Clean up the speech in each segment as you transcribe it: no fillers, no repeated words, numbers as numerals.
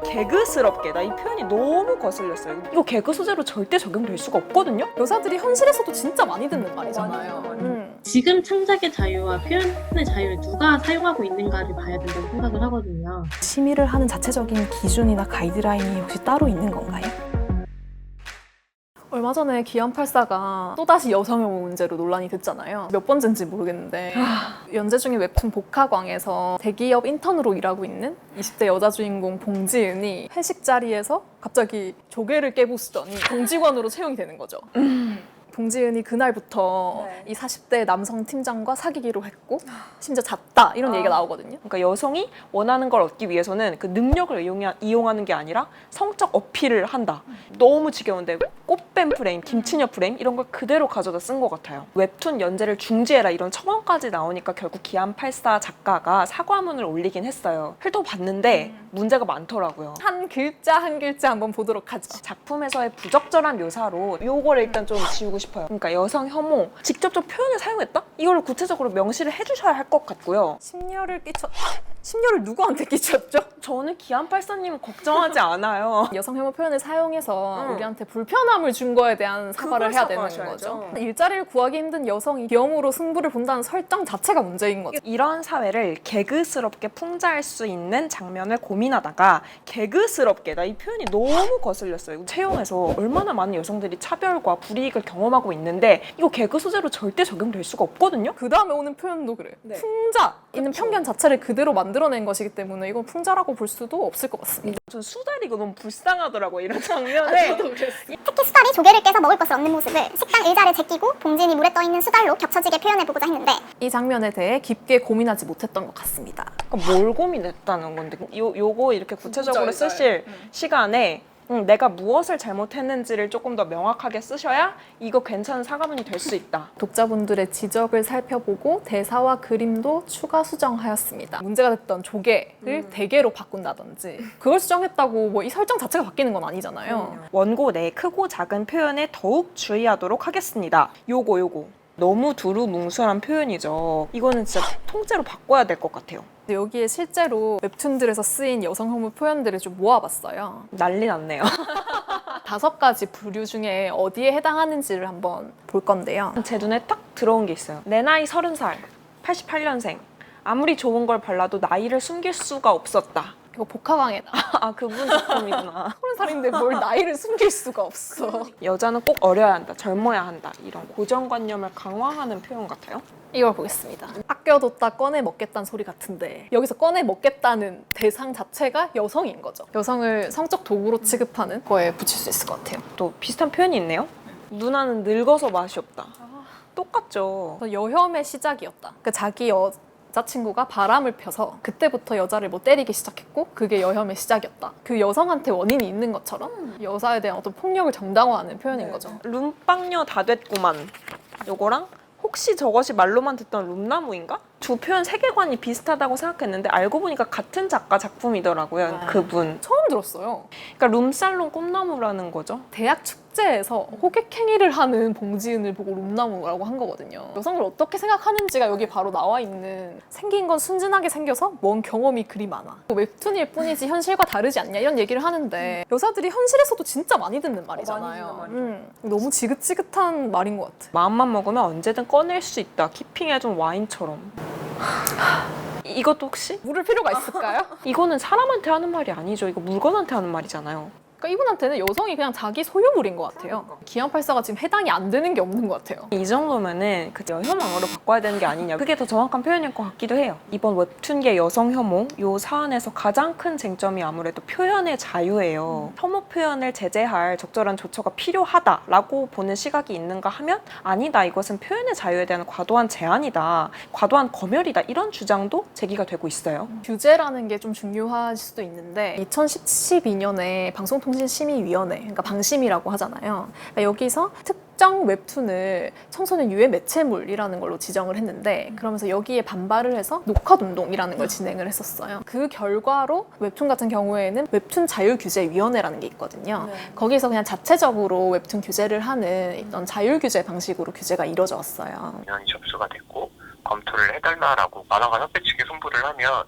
개그스럽게, 나 이 표현이 너무 거슬렸어요. 이거 개그 소재로 절대 적용될 수가 없거든요? 여자들이 현실에서도 진짜 많이 듣는 말이잖아요. 지금 창작의 자유와 표현의 자유를 누가 사용하고 있는가를 봐야 된다고 생각을 하거든요. 심의를 하는 자체적인 기준이나 가이드라인이 혹시 따로 있는 건가요? 얼마 전에 기안84가 또다시 여성혐오 문제로 논란이 됐잖아요. 몇 번째인지 모르겠는데 연재 중인 웹툰 복화광에서 대기업 인턴으로 일하고 있는 20대 여자 주인공 봉지은이 회식 자리에서 갑자기 조개를 깨부수더니 공직원으로 채용이 되는 거죠. 봉지은이 그날부터 이 40대 남성 팀장과 사귀기로 했고 심지어 잤다 이런 얘기가 나오거든요. 그러니까 여성이 원하는 걸 얻기 위해서는 그 능력을 이용하는 게 아니라 성적 어필을 한다. 너무 지겨운데 꽃뱀 프레임, 김치녀 프레임 이런 걸 그대로 가져다 쓴 것 같아요. 웹툰 연재를 중지해라 이런 첨언까지 나오니까 결국 기안84 작가가 사과문을 올리긴 했어요. 훑어봤는데 문제가 많더라고요. 한 글자 한 글자 한번 보도록 하죠. 작품에서의 부적절한 묘사로 요거를 일단 좀 지우고 싶어요. 그러니까 여성 혐오, 직접적 표현을 사용했다? 이걸 구체적으로 명시를 해주셔야 할 것 같고요. 심려를 누구한테 끼쳤죠? 저는 기안84님은 걱정하지 않아요. 여성 혐오 표현을 사용해서 우리한테 불편함을 준 거에 대한 사과를 해야 되는 사과하셔야죠. 거죠. 일자리를 구하기 힘든 여성이 비염으로 승부를 본다는 설정 자체가 문제인 거죠. 이런 사회를 개그스럽게 풍자할 수 있는 장면을 고민하다가 개그스럽게, 나 이 표현이 너무 거슬렸어요. 채용에서 얼마나 많은 여성들이 차별과 불이익을 경험하고 있는데 이거 개그 소재로 절대 적용될 수가 없거든요. 그 다음에 오는 표현도 그래요. 풍자! 있는 편견 자체를 그대로 만들어낸 것이기 때문에 이건 풍자라고 볼 수도 없을 것 같습니다. 전 수다리가 너무 불쌍하더라고요, 이런 장면에. 특히 수달이 조개를 깨서 먹을 것을 얻는 모습을 식당 의자를 제끼고 봉진이 물에 떠있는 수달로 겹쳐지게 표현해보고자 했는데 이 장면에 대해 깊게 고민하지 못했던 것 같습니다. 그러니까 뭘 고민했다는 건데 요거 이렇게 구체적으로 쓰실 시간에 내가 무엇을 잘못했는지를 조금 더 명확하게 쓰셔야 이거 괜찮은 사과문이 될 수 있다. 독자분들의 지적을 살펴보고 대사와 그림도 추가 수정하였습니다. 문제가 됐던 조개를 대게로 바꾼다든지 그걸 수정했다고 뭐 이 설정 자체가 바뀌는 건 아니잖아요. 원고 내 크고 작은 표현에 더욱 주의하도록 하겠습니다. 요거 너무 두루뭉술한 표현이죠. 이거는 진짜 통째로 바꿔야 될 것 같아요. 여기에 실제로 웹툰들에서 쓰인 여성 혐오 표현들을 좀 모아봤어요. 난리 났네요. 5가지 부류 중에 어디에 해당하는지를 한번 볼 건데요. 제 눈에 딱 들어온 게 있어요. 내 나이 30살, 88년생. 아무리 좋은 걸 발라도 나이를 숨길 수가 없었다. 이거 복화광에다. 아, 그분 작품이구나. 30살인데 뭘 나이를 숨길 수가 없어. 여자는 꼭 어려야 한다, 젊어야 한다. 이런 고정관념을 강화하는 표현 같아요. 이걸 보겠습니다. 아껴뒀다 꺼내 먹겠다는 소리 같은데 여기서 꺼내 먹겠다는 대상 자체가 여성인 거죠. 여성을 성적 도구로 취급하는 거에 붙일 수 있을 것 같아요. 또 비슷한 표현이 있네요. 누나는 늙어서 맛이 없다. 똑같죠. 여혐의 시작이었다. 그러니까 자기 여자친구가 바람을 펴서 그때부터 여자를 뭐 때리기 시작했고 그게 여혐의 시작이었다. 그 여성한테 원인이 있는 것처럼 여자에 대한 어떤 폭력을 정당화하는 표현인 거죠. 룸빵녀 다 됐구만. 요거랑 혹시 저것이 말로만 듣던 룸나무인가? 두 표현 세계관이 비슷하다고 생각했는데 알고 보니까 같은 작가 작품이더라고요. 그분. 처음 들었어요. 그러니까 룸살롱 꿈나무라는 거죠. 대학 축제에서 호객행위를 하는 봉지은을 보고 룸나무라고 한 거거든요. 여성을 어떻게 생각하는지가 여기 바로 나와 있는, 생긴 건 순진하게 생겨서 뭔 경험이 그리 많아. 웹툰일 뿐이지 현실과 다르지 않냐 이런 얘기를 하는데 여자들이 현실에서도 진짜 많이 듣는 말이잖아요. 너무 지긋지긋한 말인 것 같아. 마음만 먹으면 언제든 꺼낼 수 있다. 키핑해둔 와인처럼. 이것도 혹시? 물을 필요가 있을까요? 이거는 사람한테 하는 말이 아니죠. 이거 물건한테 하는 말이잖아요. 그러니까 이분한테는 여성이 그냥 자기 소유물인 것 같아요. 기안84가 지금 해당이 안 되는 게 없는 것 같아요. 이 정도면은 그 여혐왕으로 바꿔야 되는 게 아니냐. 그게 더 정확한 표현일 것 같기도 해요. 이번 웹툰계 여성 혐오 요 사안에서 가장 큰 쟁점이 아무래도 표현의 자유예요. 혐오 표현을 제재할 적절한 조처가 필요하다라고 보는 시각이 있는가 하면 아니다. 이것은 표현의 자유에 대한 과도한 제한이다. 과도한 검열이다. 이런 주장도 제기가 되고 있어요. 규제라는 게 좀 중요할 수도 있는데 2012년에 방송통신심의위원회, 그러니까 방심이라고 하잖아요. 그러니까 여기서 특정 웹툰을 청소년 유해 매체물이라는 걸로 지정을 했는데 그러면서 여기에 반발을 해서 녹화운동이라는 걸 진행을 했었어요. 그 결과로 웹툰 같은 경우에는 웹툰 자율규제위원회라는 게 있거든요. 거기서 그냥 자체적으로 웹툰 규제를 하는 이런 자율규제 방식으로 규제가 이루어져 왔어요. 민원이 접수가 됐고 검토를 해달라라고 만화가 협회 측에 송부를 하면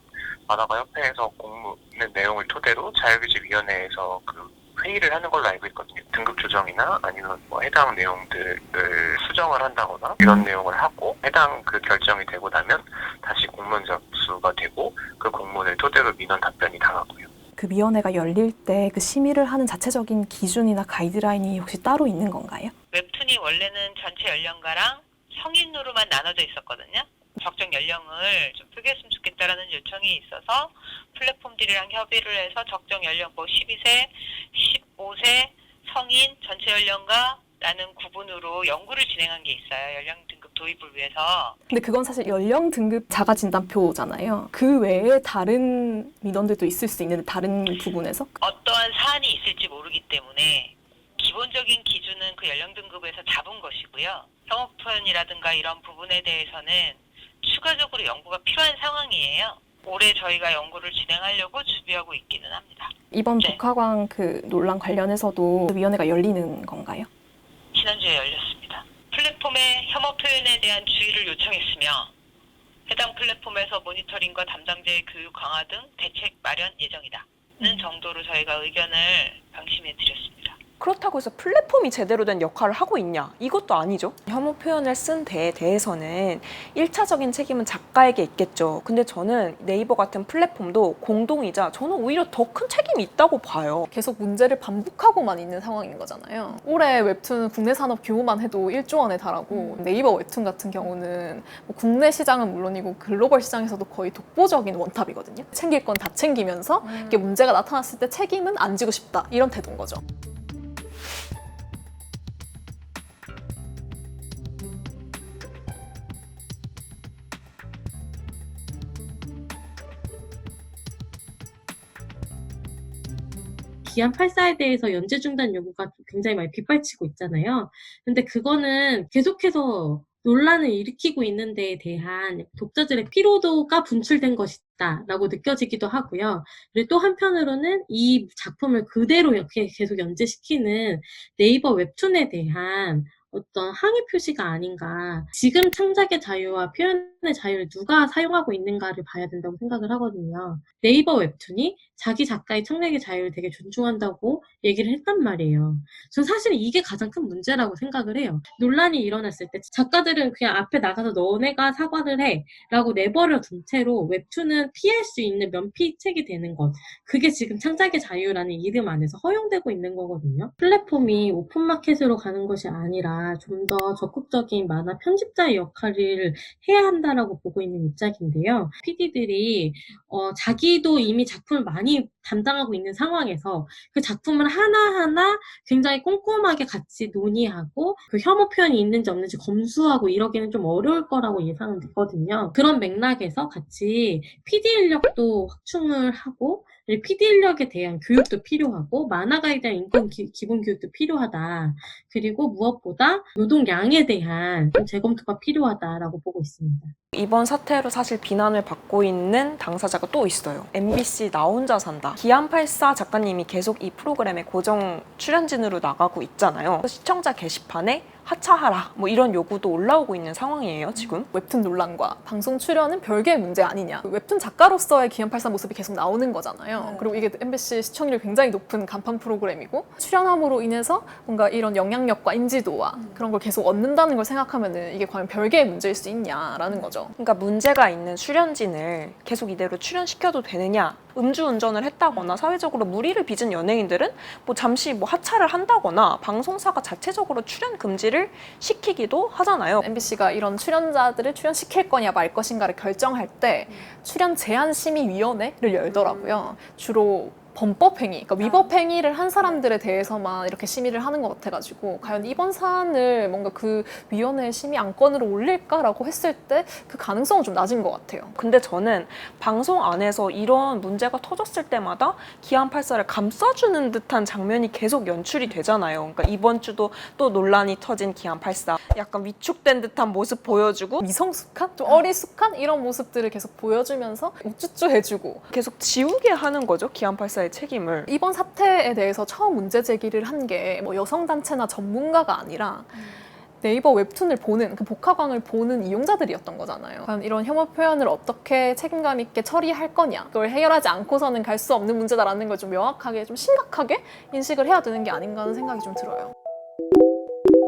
만화가협회에서 공문의 내용을 토대로 자율규제위원회에서 그 회의를 하는 걸로 알고 있거든요. 등급 조정이나 아니면 뭐 해당 내용들을 수정을 한다거나 이런 내용을 하고 해당 그 결정이 되고 나면 다시 공문 접수가 되고 그 공문을 토대로 민원 답변이 나가고요. 그 위원회가 열릴 때 그 심의를 하는 자체적인 기준이나 가이드라인이 혹시 따로 있는 건가요? 웹툰이 원래는 전체 연령가랑 성인으로만 나눠져 있었거든요. 적정 연령을 좀 쪼개했으면 좋겠다라는 요청이 있어서 플랫폼들이랑 협의를 해서 적정 연령 12세, 15세, 성인, 전체 연령가라는 구분으로 연구를 진행한 게 있어요. 연령 등급 도입을 위해서. 근데 그건 사실 연령 등급 자가진단표잖아요. 그 외에 다른 민원들도 있을 수 있는데 다른 부분에서? 어떠한 사안이 있을지 모르기 때문에 기본적인 기준은 그 연령 등급에서 잡은 것이고요. 혐오 표현이라든가 이런 부분에 대해서는 추가적으로 연구가 필요한 상황이에요. 올해 저희가 연구를 진행하려고 준비하고 있기는 합니다. 이번 네. 북하광 그 논란 관련해서도 그 위원회가 열리는 건가요? 지난주에 열렸습니다. 플랫폼의 혐오 표현에 대한 주의를 요청했으며 해당 플랫폼에서 모니터링과 담당자의 교육 강화 등 대책 마련 예정이다는 정도로 저희가 의견을 방심해 드렸습니다. 그렇다고 해서 플랫폼이 제대로 된 역할을 하고 있냐? 이것도 아니죠. 혐오 표현을 쓴 데에 대해서는 1차적인 책임은 작가에게 있겠죠. 근데 저는 네이버 같은 플랫폼도 공동이자 저는 오히려 더 큰 책임이 있다고 봐요. 계속 문제를 반복하고만 있는 상황인 거잖아요. 올해 웹툰 국내 산업 규모만 해도 1조 원에 달하고 네이버 웹툰 같은 경우는 뭐 국내 시장은 물론이고 글로벌 시장에서도 거의 독보적인 원탑이거든요. 챙길 건 다 챙기면서 이게 문제가 나타났을 때 책임은 안 지고 싶다 이런 태도인 거죠. 기안 84에 대해서 연재 중단 요구가 굉장히 많이 빗발치고 있잖아요. 근데 그거는 계속해서 논란을 일으키고 있는 데에 대한 독자들의 피로도가 분출된 것이다라고 느껴지기도 하고요. 그리고 또 한편으로는 이 작품을 그대로 이렇게 계속 연재시키는 네이버 웹툰에 대한 어떤 항의 표시가 아닌가. 지금 창작의 자유와 표현의 자유를 누가 사용하고 있는가를 봐야 된다고 생각을 하거든요. 네이버 웹툰이 자기 작가의 창작의 자유를 되게 존중한다고 얘기를 했단 말이에요. 전 사실 이게 가장 큰 문제라고 생각을 해요. 논란이 일어났을 때 작가들은 그냥 앞에 나가서 너네가 사과를 해 라고 내버려 둔 채로 웹툰은 피할 수 있는 면피책이 되는 것. 그게 지금 창작의 자유라는 이름 안에서 허용되고 있는 거거든요. 플랫폼이 오픈마켓으로 가는 것이 아니라 좀 더 적극적인 만화 편집자의 역할을 해야 한다라고 보고 있는 입장인데요. PD들이 자기도 이미 작품을 많이 담당하고 있는 상황에서 그 작품을 하나하나 굉장히 꼼꼼하게 같이 논의하고 그 혐오 표현이 있는지 없는지 검수하고 이러기는 좀 어려울 거라고 예상은 되거든요. 그런 맥락에서 같이 PD 인력도 확충을 하고 PD 인력에 대한 교육도 필요하고 만화가에 대한 인권 기본 교육도 필요하다. 그리고 무엇보다 노동량에 대한 좀 재검토가 필요하다라고 보고 있습니다. 이번 사태로 사실 비난을 받고 있는 당사자가 또 있어요. MBC 나 혼자 산다. 기안84 작가님이 계속 이 프로그램에 고정 출연진으로 나가고 있잖아요. 시청자 게시판에 하차하라 뭐 이런 요구도 올라오고 있는 상황이에요 지금. 웹툰 논란과 방송 출연은 별개의 문제 아니냐. 웹툰 작가로서의 기안84 모습이 계속 나오는 거잖아요. 그리고 이게 MBC 시청률이 굉장히 높은 간판 프로그램이고 출연함으로 인해서 뭔가 이런 영향력과 인지도와 그런 걸 계속 얻는다는 걸 생각하면은 이게 과연 별개의 문제일 수 있냐라는 거죠. 그러니까 문제가 있는 출연진을 계속 이대로 출연시켜도 되느냐. 음주운전을 했다거나 사회적으로 무리를 빚은 연예인들은 뭐 잠시 뭐 하차를 한다거나 방송사가 자체적으로 출연 금지를 시키기도 하잖아요. MBC가 이런 출연자들을 출연시킬 거냐 말 것인가를 결정할 때 출연 제한 심의위원회를 열더라고요. 주로 범법행위, 그러니까 위법행위를 한 사람들에 대해서만 이렇게 심의를 하는 것 같아가지고 과연 이번 사안을 뭔가 그 위원회 심의 안건으로 올릴까라고 했을 때 그 가능성은 좀 낮은 것 같아요. 근데 저는 방송 안에서 이런 문제가 터졌을 때마다 기안84를 감싸주는 듯한 장면이 계속 연출이 되잖아요. 그러니까 이번 주도 또 논란이 터진 기안84 약간 위축된 듯한 모습 보여주고 미성숙한? 좀 어리숙한? 이런 모습들을 계속 보여주면서 우쭈쭈 해주고 계속 지우게 하는 거죠. 기안84의 책임을. 이번 사태에 대해서 처음 문제 제기를 한 게 뭐 여성단체나 전문가가 아니라 네이버 웹툰을 보는 그 복화광을 보는 이용자들이었던 거잖아요. 과연 이런 혐오 표현을 어떻게 책임감 있게 처리할 거냐, 그걸 해결하지 않고서는 갈 수 없는 문제다라는 걸 좀 명확하게, 좀 심각하게 인식을 해야 되는 게 아닌가 하는 생각이 좀 들어요.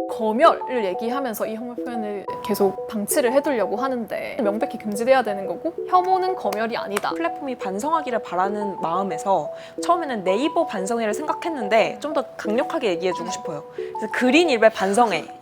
검열을 얘기하면서 이 혐오 표현을 계속 방치를 해두려고 하는데 명백히 금지돼야 되는 거고, 혐오는 검열이 아니다. 플랫폼이 반성하기를 바라는 마음에서 처음에는 네이버 반성회를 생각했는데 좀 더 강력하게 얘기해주고 싶어요. 그래서 그린 일베 반성회